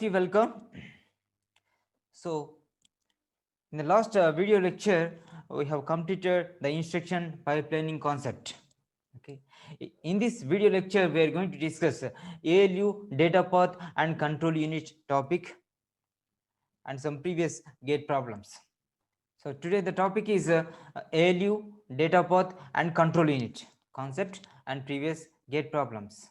you welcome. So, in the last video lecture, we have completed the instruction pipelining concept. Okay. In this video lecture, we are going to discuss ALU data path and control unit topic and some previous gate problems. So today the topic is ALU data path and control unit concept and previous gate problems.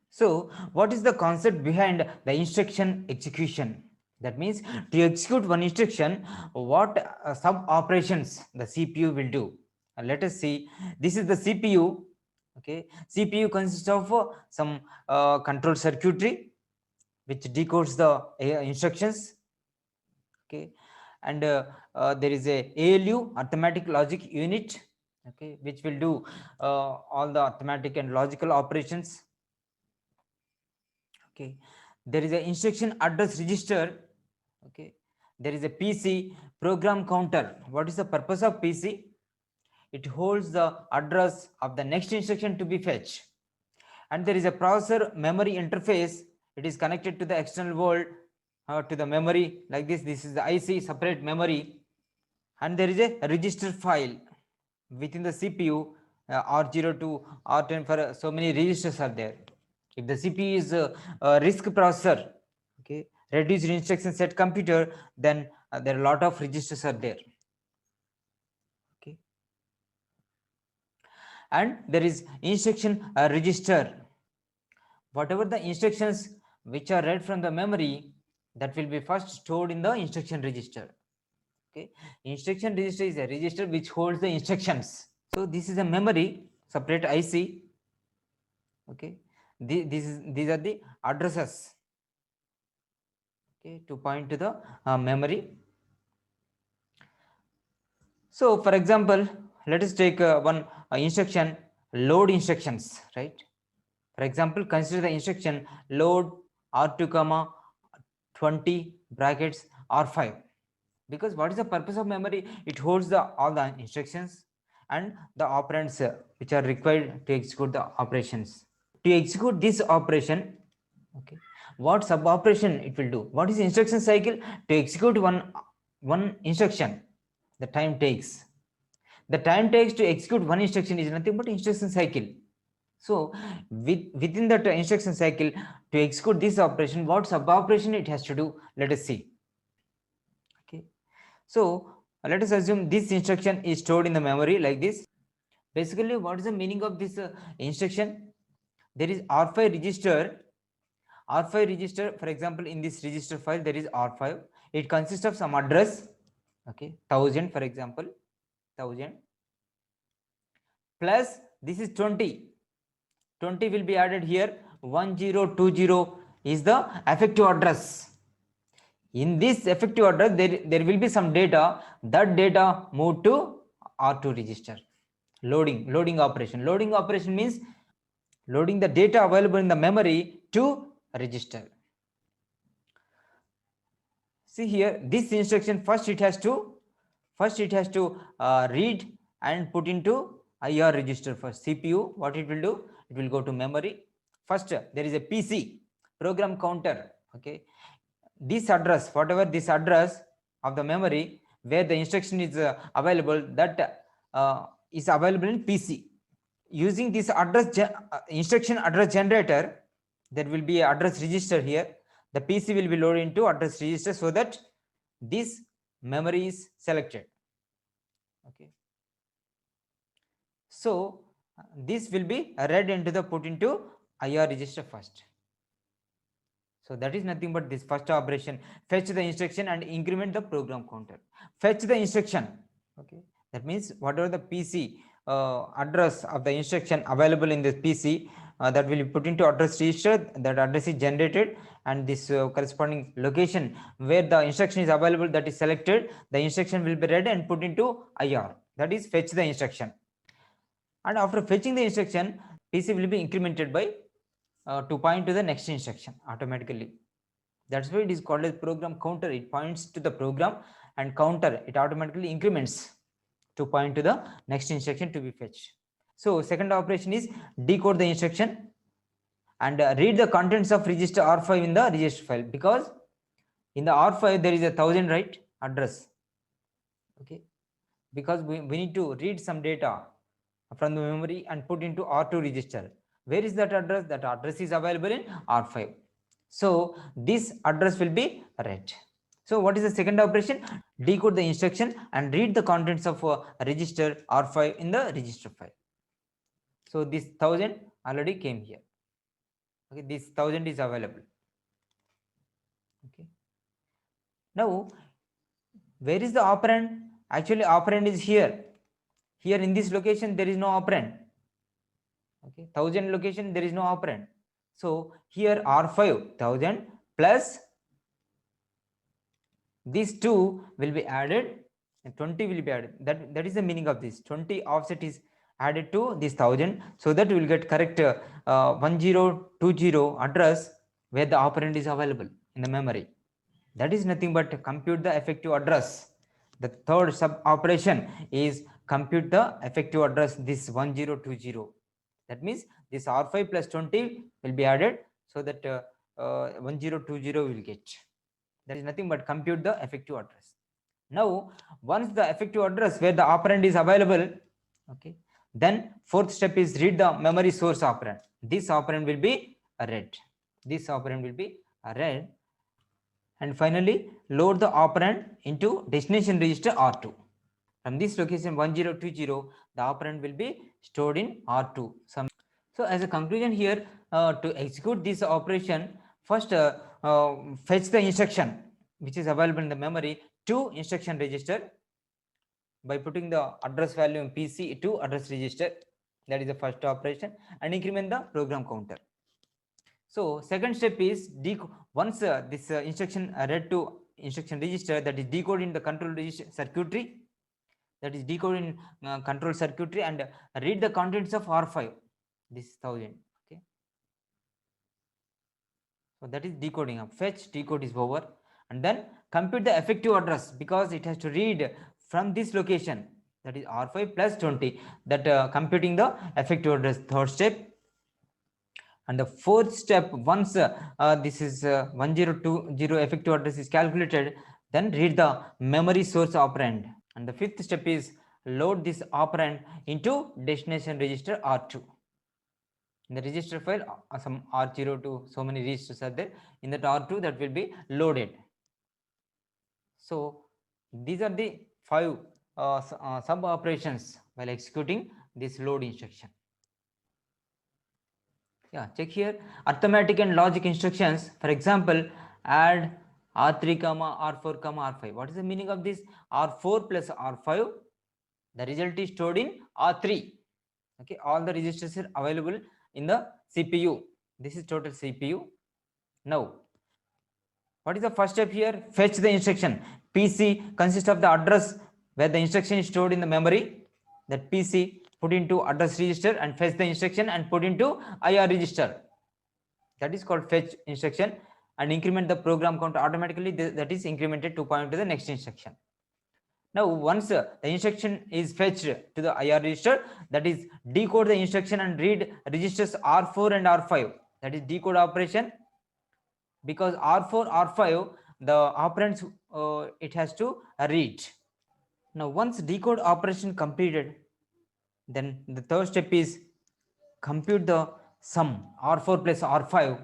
So, what is the concept behind the instruction execution? That means to execute one instruction, what sub operations the CPU will do. Let us see. This is the CPU. Okay, CPU consists of some control circuitry which decodes the instructions. Okay, and there is a ALU arithmetic logic unit. Okay, which will do all the arithmetic and logical operations. Okay, there is a instruction address register. Okay, there is a PC program counter. What is the purpose of PC? It holds the address of the next instruction to be fetched. And there is a processor memory interface. It is connected to the external world, to the memory like this. This is the IC separate memory, and there is a register file within the CPU. R0 to R10 for so many registers are there. If the CPU is a RISC processor, okay, reduced instruction set computer, then there are a lot of registers are there. Okay, and there is instruction register. Whatever the instructions which are read from the memory, that will be first stored in the instruction register. Okay, instruction register is a register which holds the instructions. So this is a memory separate IC. Okay, these are the addresses. Okay, to point to the memory. So for example, let us take one instruction, load instructions, right? For example, consider the instruction load R2 comma 20 brackets R5. Because what is the purpose of memory? It holds the all the instructions and the operands which are required to execute the operations. To execute this operation, okay, what sub operation it will do? What is the instruction cycle? To execute one instruction, the time takes. The time takes to execute one instruction is nothing but instruction cycle. So within that instruction cycle, to execute this operation, what sub operation it has to do? Let us see. Okay, so let us assume this instruction is stored in the memory like this. Basically, what is the meaning of this instruction? There is R5 register. R5 register, for example, in this register file, there is R5. It consists of some address, okay, 1000, for example, 1000, plus this is 20. 20 will be added here. 1020 is the effective address. In this effective address, there will be some data. That data moved to R2 register. Loading operation. Loading operation means loading the data available in the memory to register. See here, this instruction first it has to read and put into IR register first. CPU, what it will do? It will go to memory. First, there is a PC program counter. Okay, this address, whatever this address of the memory where the instruction is available, that is available in PC. Using this address instruction address generator, there will be an address register here. The PC will be loaded into address register so that this memory is selected. Okay, so this will be read into the put into IR register first. So that is nothing but this first operation, fetch the instruction and increment the program counter. Fetch the instruction. Okay, that means whatever the PC address of the instruction available in this PC, that will be put into address register. That address is generated, and this corresponding location where the instruction is available, that is selected. The instruction will be read and put into IR. That is fetch the instruction. And after fetching the instruction, PC will be incremented by to point to the next instruction automatically. That's why it is called as program counter. It points to the program, and counter, it automatically increments to point to the next instruction to be fetched. So second operation is decode the instruction, and read the contents of register R5 in the register file, because in the R5 there is 1,000, right, address. Okay, because we need to read some data from the memory and put into R2 register. Where is that address? That address is available in R5. So this address will be read. So what is the second operation? Decode the instruction and read the contents of register R5 in the register file. So this 1,000 already came here. Okay, this 1,000 is available. Okay. Now, where is the operand? Actually, operand is here. Here in this location, there is no operand. Okay, 1,000 location, there is no operand. So here R5 1,000 plus these two will be added and 20 will be added. That is the meaning of this. 20 offset is added to this 1,000, so that we will get correct 1020 address where the operand is available in the memory. That is nothing but compute the effective address. The third sub operation is compute the effective address, this 1020. That means this R5 plus 20 will be added, so that 1020 will get. That is nothing but compute the effective address. Now, once the effective address where the operand is available, okay, then fourth step is read the memory source operand. This operand will be read. This operand will be read. And finally, load the operand into destination register R2. From this location 1020, the operand will be stored in R2. So as a conclusion here, to execute this operation, first fetch the instruction which is available in the memory to instruction register by putting the address value in PC to address register. That is the first operation, and increment the program counter. So second step is once this instruction read to instruction register, that is decoded in the control register circuitry, that is decoded in control circuitry, and read the contents of R5, this 1,000. Okay, so that is decoding. Of fetch decode is over, and then compute the effective address, because it has to read from this location, that is R5 plus 20, that computing the effective address, third step. And the fourth step, once this is 1020 effective address is calculated, then read the memory source operand. And the fifth step is load this operand into destination register R2. In the register file, some R0 to so many registers are there. In that R2, that will be loaded. So these are the 5 sub operations while executing this load instruction. Yeah, check here, arithmetic and logic instructions. For example, add R3 comma R4 comma R5. What is the meaning of this? R4 plus R5, the result is stored in R3. Okay, all the registers are available in the CPU. This is total CPU. Now, what is the first step here? Fetch the instruction. PC consists of the address where the instruction is stored in the memory. That PC put into address register and fetch the instruction and put into IR register. That is called fetch instruction, and increment the program counter automatically. That is incremented to point to the next instruction. Now, once the instruction is fetched to the IR register, that is decode the instruction and read registers R4 and R5. That is decode operation, because R4, R5, the operands it has to read. Now, once decode operation completed, then the third step is compute the sum R4 plus R5.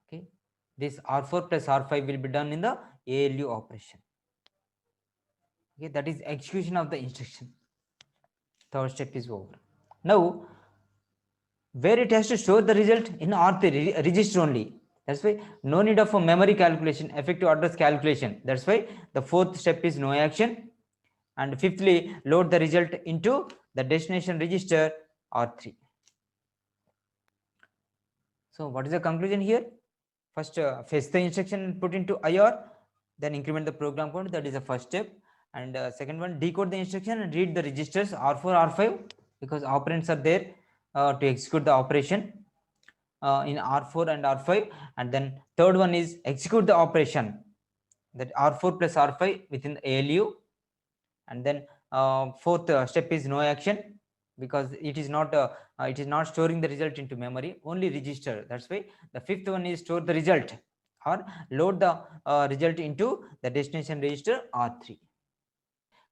Okay, this R4 plus R5 will be done in the ALU operation. Okay, that is execution of the instruction. Third step is over. Now, where it has to store the result in R3 register only. That's why no need of a memory calculation, effective address calculation. That's why the fourth step is no action. And fifthly, load the result into the destination register R3. So what is the conclusion here? First, fetch the instruction, put into IR, then increment the program count. That is the first step. And second one, decode the instruction and read the registers R4, R5, because operands are there to execute the operation in R4 and R5. And then third one is execute the operation, that R4 plus R5 within the ALU. And then fourth step is no action, because it is not storing the result into memory, only register. That's why the fifth one is store the result or load the result into the destination register R3.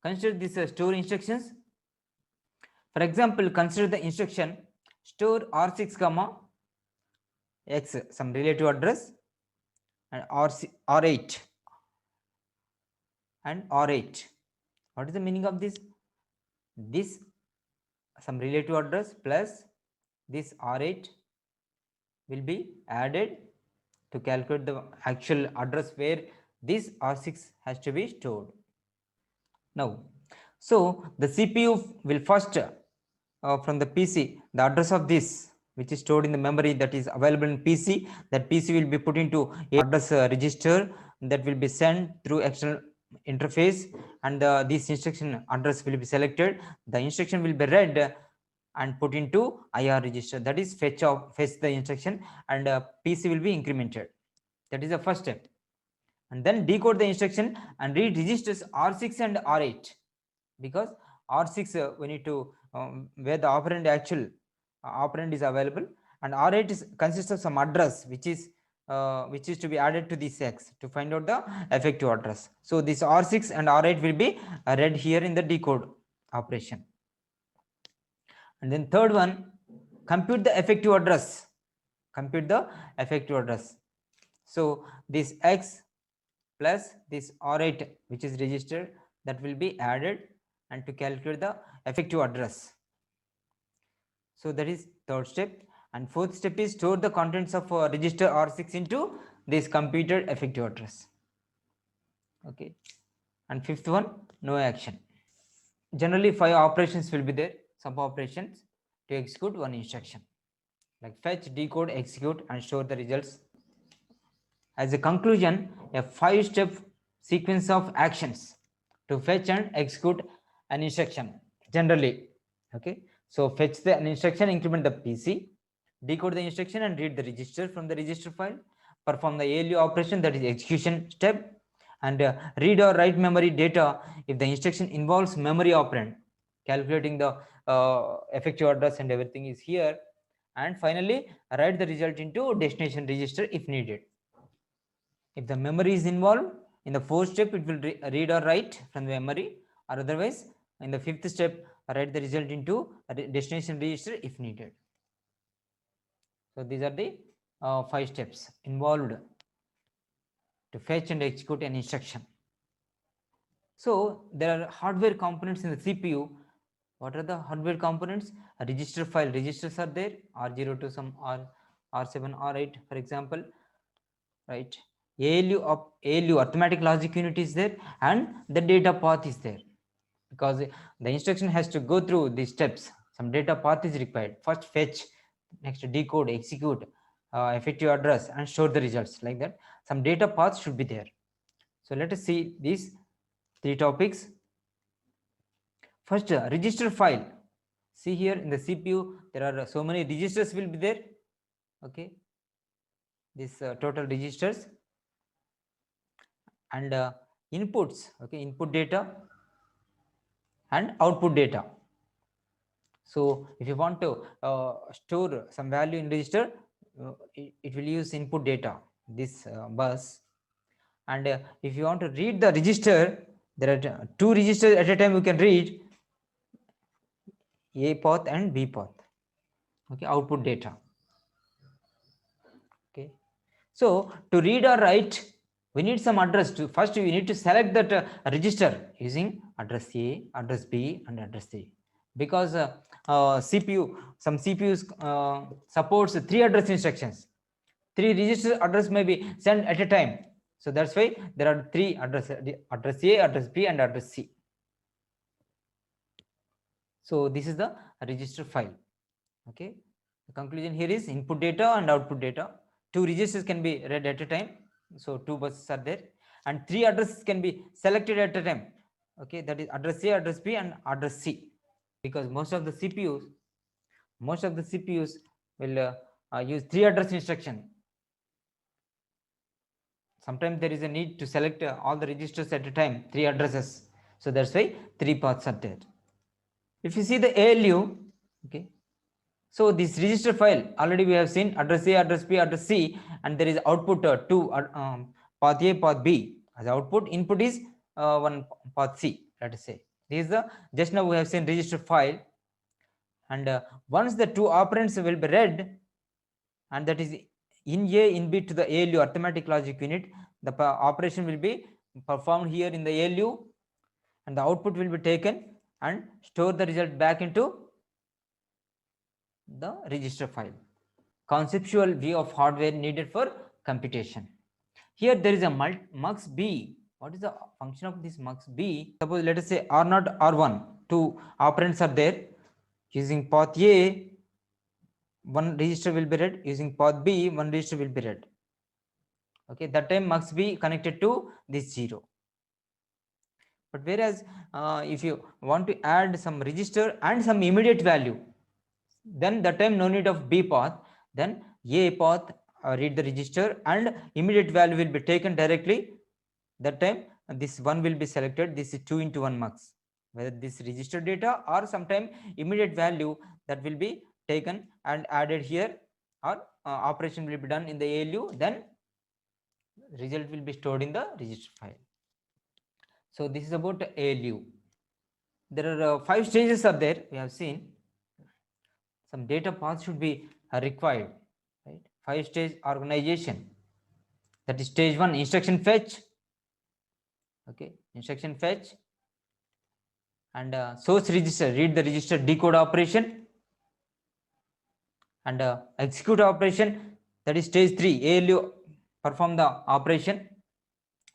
Consider this store instructions. For example, consider the instruction store R6 comma X, some relative address, and R8 and R8. What is the meaning of this? This some relative address plus this R8 will be added to calculate the actual address where this R6 has to be stored. Now, so the CPU will first from the PC, the address of this which is stored in the memory that is available in PC, that PC will be put into a address register that will be sent through external interface, and this instruction address will be selected. The instruction will be read and put into IR register, that is fetch the instruction, and PC will be incremented. That is the first step. And then decode the instruction and read registers R6 and R8, because R6 we need to where the operand actual operand is available, and R8 consists of some address which is to be added to this X to find out the effective address. So this R6 and R8 will be read here in the decode operation. And then third one, compute the effective address. Compute the effective address. So this X plus this R8 which is registered, that will be added and to calculate the effective address. So that is third step. And fourth step is store the contents of register R6 into this computed effective address. Okay. And fifth one, no action. Generally 5 operations will be there, sub operations to execute one instruction, like fetch, decode, execute, and store the results. As a conclusion, a 5-step sequence of actions to fetch and execute an instruction generally. Okay, so fetch an instruction, increment the PC, decode the instruction and read the register from the register file, perform the ALU operation, that is execution step, and read or write memory data if the instruction involves memory operand, calculating the effective address and everything is here, and finally write the result into destination register if needed. If the memory is involved, in the fourth step it will read or write from the memory, or otherwise in the fifth step write the result into a destination register if needed. So these are the 5 steps involved to fetch and execute an instruction. So there are hardware components in the CPU. What are the hardware components? A register file registers are there, R0 to some R7, R8 for example, right? ALU arithmetic logic unit is there, and the data path is there, because the instruction has to go through these steps. Some data path is required. First fetch, next decode, execute, effective address, and store the results, like that. Some data paths should be there. So let us see these 3 topics. First, register file. See here in the CPU there are so many registers will be there. Okay, this total registers and inputs. Okay, input data and output data. So if you want to store some value in register, it will use input data, this bus. And if you want to read the register, there are 2 registers at a time you can read, A path and B path. Okay, output data. Okay, so to read or write, we need some address. To first we need to select that register using address A, address B, and address C, because some CPUs supports 3 address instructions. 3 register address may be sent at a time. So that's why there are 3 address A, address B, and address C. So this is the register file. Okay, the conclusion here is input data and output data. 2 registers can be read at a time, so 2 buses are there, and 3 addresses can be selected at a time. Okay, that is address A, address B, and address C, because most of the CPUs will use 3 address instruction. Sometimes there is a need to select all the registers at a time, 3 addresses. So that's why 3 paths are there. If you see the ALU, Okay, so this register file already we have seen address A, address B, address C, and there is output to path A, path B as output. Input is one path C. Let us say this is the just now we have seen register file, and once the two operands will be read, and that is in A, in B to the ALU arithmetic logic unit, the operation will be performed here in the ALU, and the output will be taken and store the result back into the register file. Conceptual view of hardware needed for computation. Here there is a mux B. What is the function of this mux B? Suppose let us say R0, R1, two operands are there. Using path A, one register will be read. Using path B, one register will be read. Okay, that time mux B connected to this 0. But whereas if you want to add some register and some immediate value, then that time no need of B path, then A path read the register and immediate value will be taken directly. That time this one will be selected. This is 2 into 1 mux, whether this register data or sometime immediate value that will be taken and added here, or operation will be done in the ALU, then result will be stored in the register file. So this is about ALU. There are 5 stages are there. We have seen some data paths should be required, right? 5-stage organization. That is stage 1, instruction fetch. Okay, instruction fetch, and source register, read the register, decode operation, and execute operation. That is stage 3, ALU perform the operation,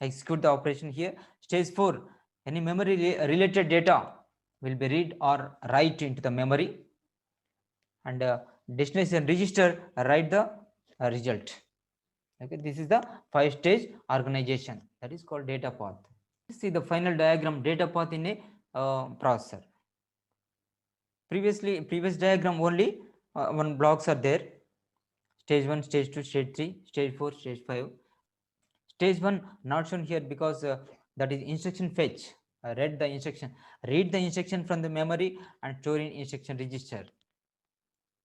execute the operation here. Stage 4, any memory related data will be read or write into the memory, and destination register write the result. Okay, this is the 5-stage organization, that is called data path. See the final diagram, data path in a processor. Previous diagram only one blocks are there: stage 1, stage 2, stage 3, stage 4, stage 5. Stage 1 not shown here because that is instruction fetch. Read the instruction from the memory and store in instruction register.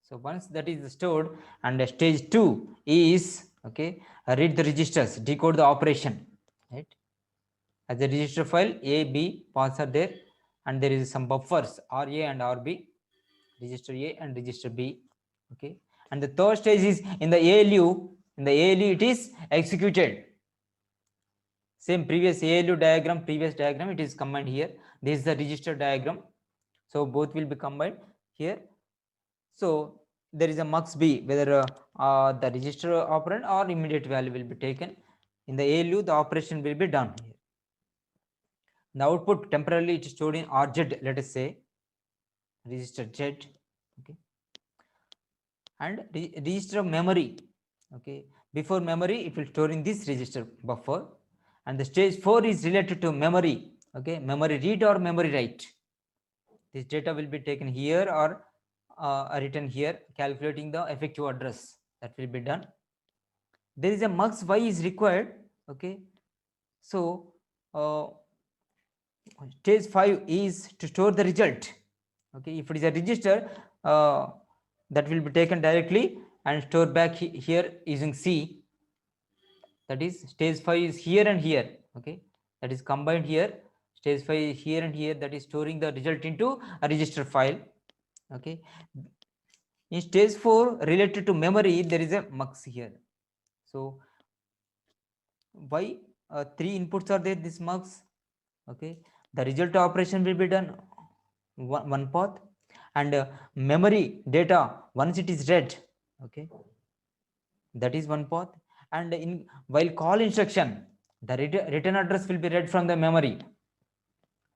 So once that is stored, and stage 2 is okay, read the registers, decode the operation, right? As a register file, A, B paths are there, and there is some buffers RA and RB, register A and register B. Okay, and the third stage is in the ALU. In the ALU, it is executed. Same previous ALU diagram, previous diagram, it is combined here. This is the register diagram. So both will be combined here. So there is a mux B, whether the register operand or immediate value will be taken. In the ALU, the operation will be done here. The output temporarily it is stored in RZ, let us say register Z. Okay, and register memory. Okay, before memory it will store in this register buffer, and the stage 4 is related to memory. Okay, memory read or memory write. This data will be taken here or written here. Calculating the effective address, that will be done. There is a mux Y is required. Okay, so stage 5 is to store the result. Okay, if it is a register, that will be taken directly and stored back here using C. That is stage 5 is here and here. Okay, that is combined here. Stage 5 is here and here, that is storing the result into a register file. Okay, in stage 4 related to memory, there is a mux here. So why 3 inputs are there, this mux? Okay, the result operation will be done one path, and memory data once it is read, okay, that is one path, and in while call instruction, the return address will be read from the memory,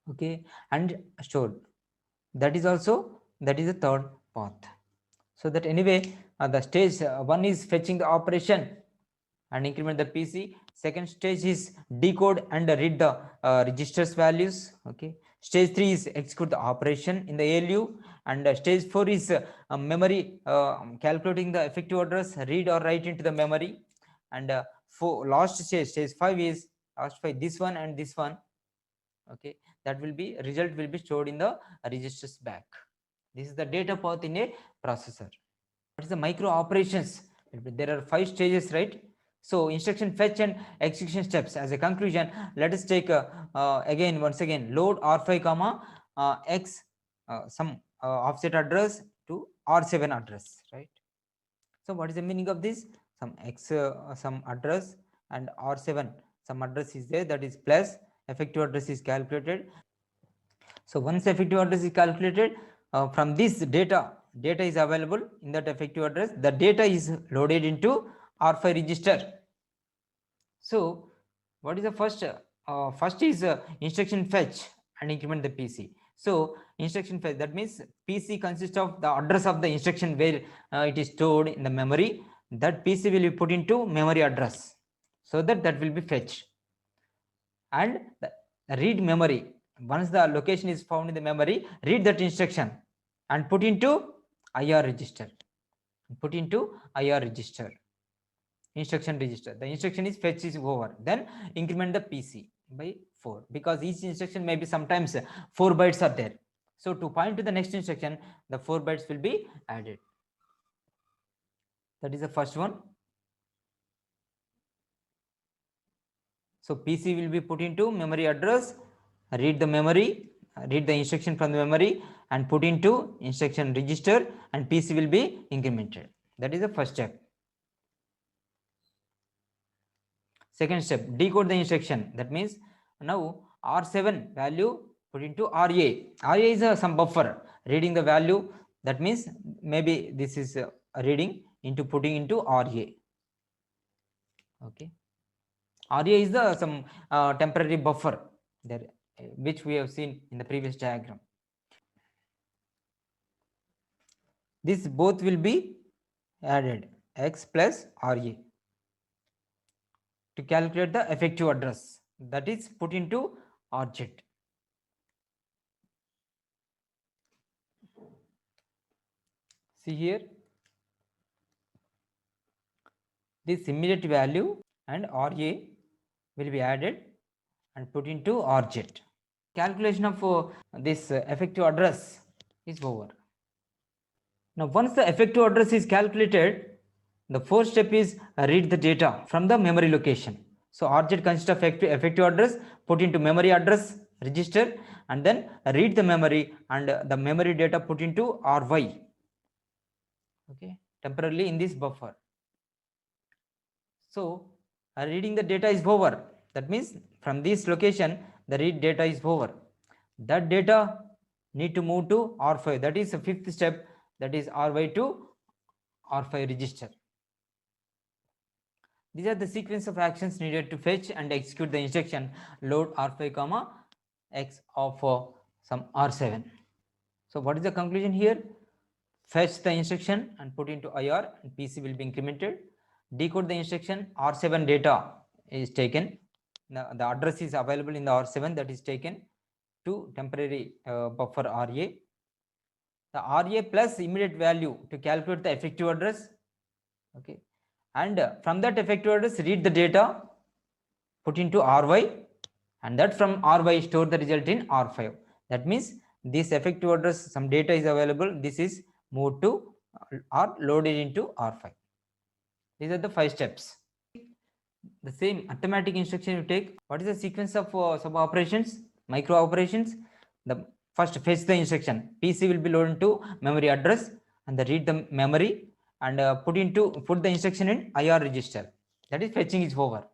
okay, and stored. That is the third path. So that anyway, the stage 1 is fetching the operation and increment the PC. Second stage is decode and read the registers values. Okay, stage 3 is execute the operation in the ALU, and stage 4 is memory, calculating the effective address, read or write into the memory, and for last stage 5 is this one and this one. Okay, that will be result will be stored in the registers back. This is the data path in a processor. What is the micro operations? There are 5 stages, right? So instruction fetch and execution steps. As a conclusion, let us take once again load R5 comma X some offset address to R7 address, right? So what is the meaning of this? Some X some address and R7 some address is there, that is plus effective address is calculated. So once effective address is calculated, from this data is available in that effective address, the data is loaded into R5 register. So what is the first? First is instruction fetch and increment the PC. So instruction fetch, that means PC consists of the address of the instruction where it is stored in the memory. That PC will be put into memory address, so that will be fetched. And the read memory, once the location is found in the memory, read that instruction and put into IR register. Put into IR register. Instruction register. The instruction is fetch is over. Then increment the PC by 4, because each instruction may be sometimes 4 bytes are there. So to point to the next instruction, the 4 bytes will be added. That is the first one. So PC will be put into memory address, read the memory, read the instruction from the memory and put into instruction register, and PC will be incremented. That is the first step. Second step, decode the instruction. That means now R7 value put into RA. RA is some buffer reading the value. That means maybe this is reading into putting into RA. Okay. RA is the some temporary buffer there, which we have seen in the previous diagram. This both will be added, X plus RA, to calculate the effective address, that is put into RJET. See here, this immediate value and RA will be added and put into RJET. Calculation of this effective address is over. Now once the effective address is calculated, the fourth step is read the data from the memory location. So RJET consists of effective address put into memory address register, and then read the memory and the memory data put into RY. Okay, temporarily in this buffer. So reading the data is over. That means from this location the read data is over. That data need to move to R5. That is the fifth step. That is RY to R5 register. These are the sequence of actions needed to fetch and execute the instruction load R5 comma X of some R7. So what is the conclusion here? Fetch the instruction and put into IR, and PC will be incremented. Decode the instruction, R7 data is taken. Now the address is available in the R7, that is taken to temporary buffer RA. The RA plus immediate value to calculate the effective address. Okay, and from that effective address read the data, put into RY, and that from RY store the result in R5. That means this effective address, some data is available, this is moved to or loaded into R5. These are the 5 steps. The same arithmetic instruction you take. What is the sequence of sub operations, micro operations? The first fetch the instruction. PC will be loaded into memory address, and the read the memory and put the instruction in IR register. That is fetching is over,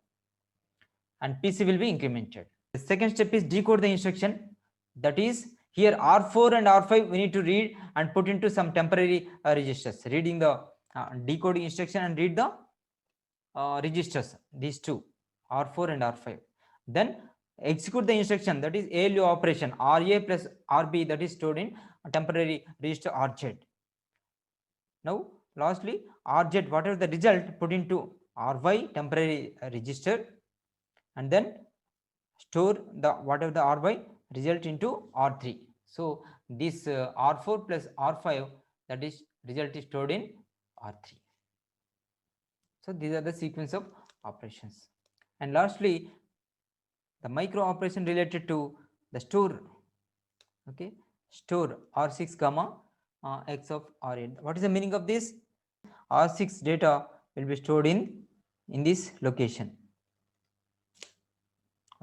and PC will be incremented. The second step is decode the instruction. That is here R4 and R5 we need to read and put into some temporary registers. Reading the decoding instruction and read the registers, these two, R4 and R5. Then execute the instruction, that is ALU operation, RA plus RB, that is stored in a temporary register RJET. Now lastly RJET, whatever the result, put into RY temporary register, and then store the whatever the RY result into R3. So this R4 plus R5, that is result is stored in R3. So these are the sequence of operations. And lastly, the micro operation related to the store. Okay, store R6 comma X of R8. What is the meaning of this? R6 data will be stored in this location.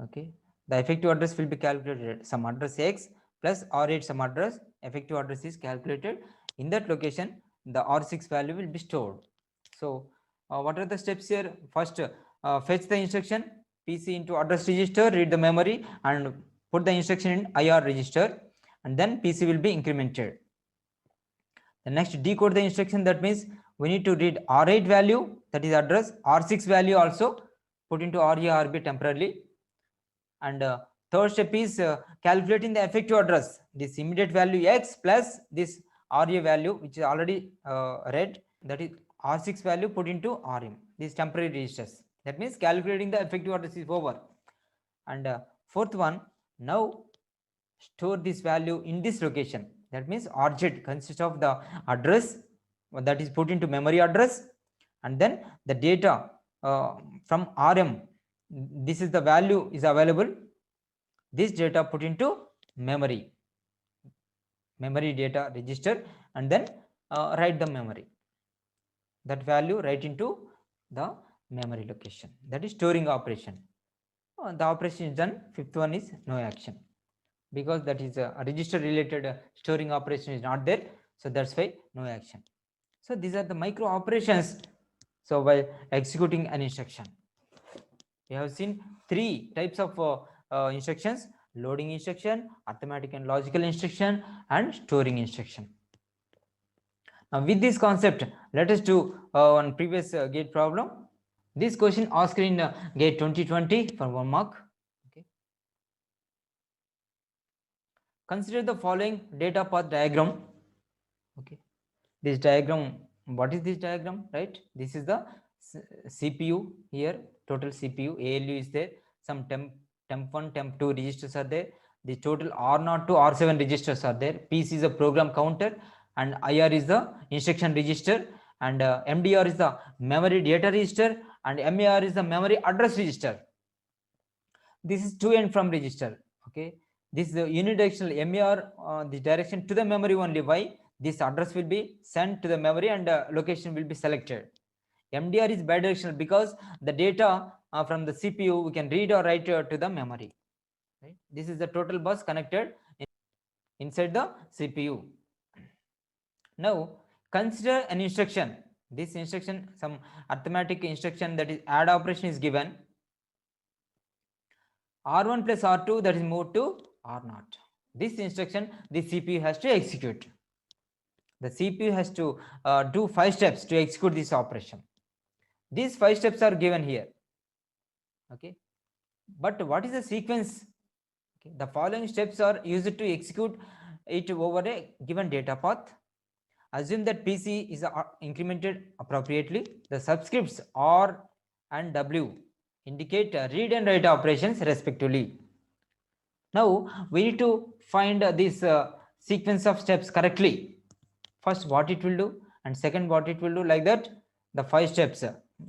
Okay, the effective address will be calculated, some address X plus R8 some address, effective address is calculated. In that location the R6 value will be stored. So what are the steps here? First, fetch the instruction PC into address register, read the memory and put the instruction in IR register, and then PC will be incremented. The next, decode the instruction. That means we need to read R8 value, that is address, R6 value also put into RA RB temporarily. And third step is calculating the effective address, this immediate value X plus this RA value which is already read, that is R6 value put into RM, these temporary registers. That means calculating the effective address is over. And fourth one, now store this value in this location. That means RZ consists of the address that is put into memory address, and then the data from RM, this is the value is available, this data put into memory data register, and then write the memory, that value write into the memory location. That is storing operation. The operation is done. Fifth one is no action, because that is a register related storing operation is not there, so that's why no action. So these are the micro operations. So by executing an instruction, we have seen three types of instructions: loading instruction, arithmetic and logical instruction, and storing instruction. Now with this concept, let us do one previous gate problem. This question asked in gate 2020 for 1 mark. Okay. Consider the following data path diagram. Okay, this diagram, what is this diagram, right? This is the CPU here, total CPU, ALU is there, some temp1, temp2 registers are there, the total R0 to R7 registers are there, PC is a program counter, and IR is the instruction register, and MDR is the memory data register, and MAR is the memory address register. This is to and from register. Okay, this is the unidirectional MAR, the direction to the memory only. Why? This address will be sent to the memory and location will be selected. MDR is bidirectional because the data from the CPU we can read or write to the memory. Right? This is the total bus connected inside the CPU. Now consider an instruction. This instruction, some arithmetic instruction, that is add operation is given. R1 plus R2, that is moved to R0. This instruction the CPU has to execute. The CPU has to do 5 steps to execute this operation. These 5 steps are given here. Okay, but what is the sequence? Okay, the following steps are used to execute it over a given data path. Assume that PC is incremented appropriately. The subscripts R and W indicate read and write operations respectively. Now we need to find this sequence of steps correctly. First what it will do, and second what it will do, like that the 5 steps.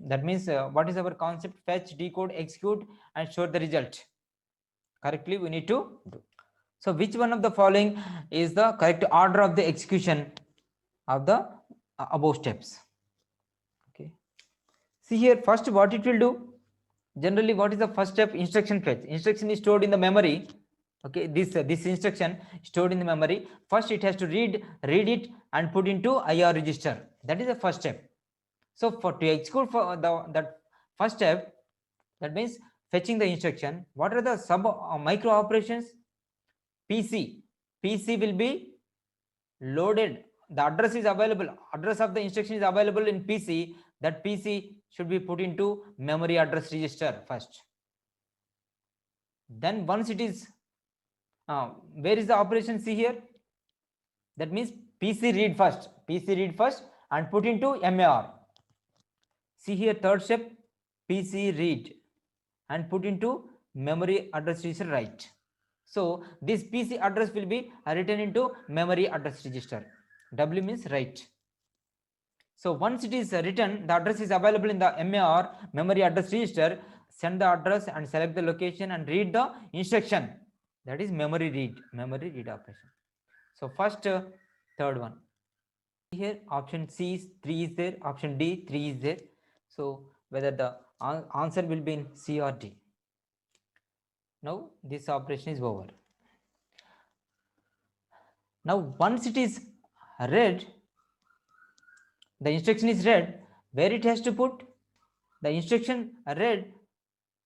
That means what is our concept? Fetch, decode, execute, and store the result. Correctly we need to do. So which one of the following is the correct order of the execution of the above steps? Okay, see here, first what it will do, generally what is the first step? Instruction fetch. Instruction is stored in the memory. Okay, this instruction stored in the memory. First it has to read it and put into IR register. That is the first step. So for to execute for that first step, that means fetching the instruction, what are the sub micro operations? PC will be loaded, the address is available, address of the instruction is available in PC, that PC should be put into memory address register first. Then once it is where is the operation? See here, that means PC read first and put into MAR. See here, third step, PC read and put into memory address register write. So this PC address will be written into memory address register. W means write. So once it is written, the address is available in the MAR, memory address register. Send the address and select the location and read the instruction. That is memory read operation. So first third one. Here option C is 3 is there, option D 3 is there. So whether the answer will be in C or D. Now this operation is over. Now once it is read, the instruction is read, where it has to put the instruction read,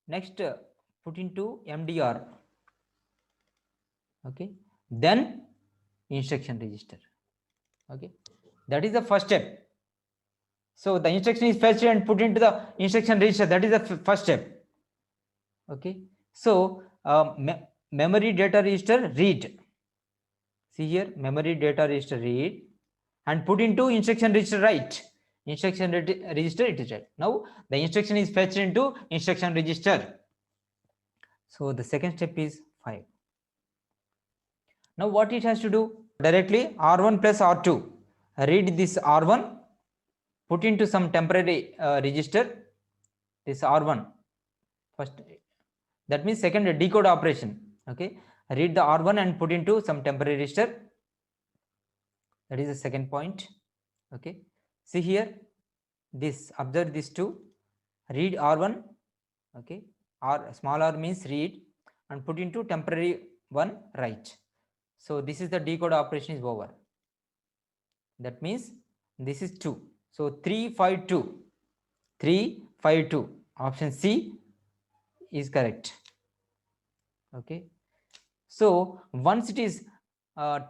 next put into MDR, okay, then instruction register, okay, that is the first step. So the instruction is fetched and put into the instruction register, that is the first step, okay. So memory data register read, see here, memory data register read and put into instruction register write, instruction register it is right. Now the instruction is fetched into instruction register. So the second step is 5. Now what it has to do, directly R1 plus R2, read this R1, put into some temporary register, this R1 first, that means second decode operation, okay, read the R1 and put into some temporary register, that is the second point, okay. See here, this, observe this two, read R1, okay, R small r means read and put into temporary one write. So this is the decode operation is over, that means this is 2. So 352, 352, option C is correct, okay. So once it is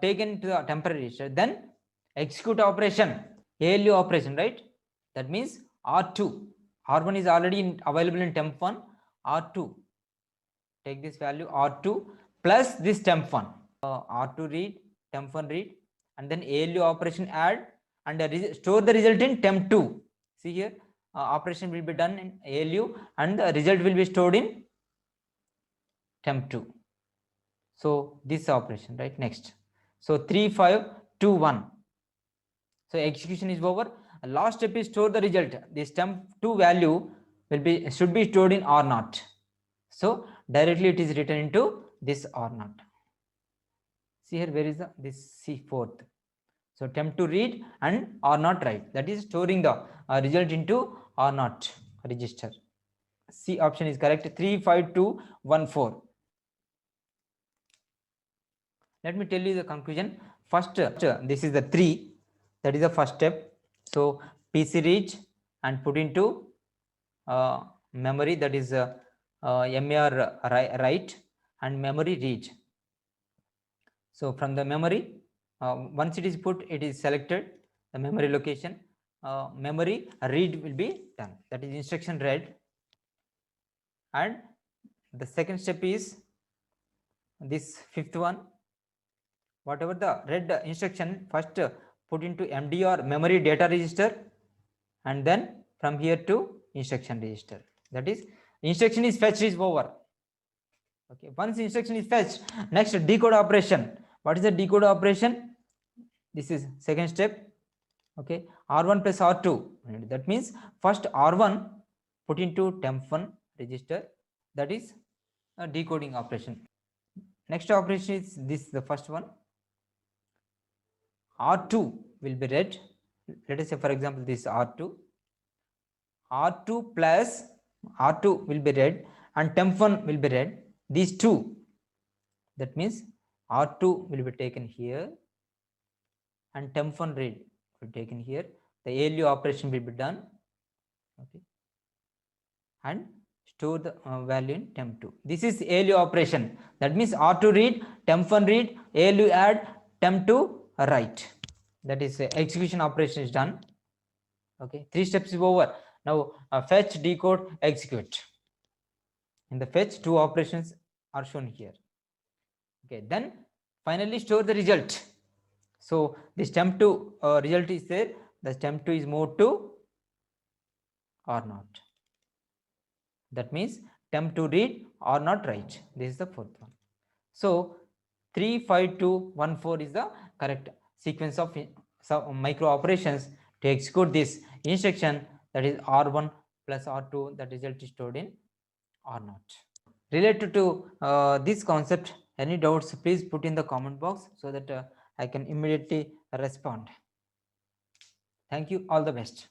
taken to the temporary register, then execute operation, ALU operation, right? That means R2, R1 is already available in temp1, R2, take this value R2 plus this temp1, R2 read, temp1 read, and then ALU operation add and store the result in temp2. See here, operation will be done in ALU and the result will be stored in temp2. So this operation, right? Next, so 3 5 2 1. So execution is over. Last step is store the result. This temp2 value will be should be stored in R0. So directly it is written into this R0. See here, where is the this C4th? So temp2 read and R0 write, that is storing the result into R0 register. C option is correct. 3 5 2 1 4. Let me tell you the conclusion. First, this is the 3, that is the first step. So PC read and put into memory, that is MAR write and memory read. So from the memory, once it is put, it is selected the memory location, memory read will be done, that is instruction read. And the second step is this fifth one, whatever the read instruction, first put into MDR, memory data register, and then from here to instruction register, that is instruction is fetched is over, okay. Once instruction is fetched, next decode operation. What is the decode operation? This is second step, okay. R1 plus R2, that means first R1 put into temp1 register, that is a decoding operation. Next operation is this, the first one, R2 will be read. Let us say for example this R2 plus R2 will be read and temp1 will be read, these two, that means R2 will be taken here and temp1 read will be taken here, the ALU operation will be done, okay, and store the value in temp2. This is ALU operation, that means R2 read, temp1 read, ALU add, temp2 write, that is execution operation is done, okay. 3 steps is over. Now fetch, decode, execute. In the fetch, 2 operations are shown here, okay. Then finally store the result. So this temp2 result is there, the temp2 is moved to R0, that means temp2 read, R0 write, this is the fourth one. So 3 5 2 1 4 is the correct sequence of some micro operations to execute this instruction, that is R1 plus R2, the result is stored in R0. Related to this concept, any doubts please put in the comment box so that I can immediately respond. Thank you. All the best.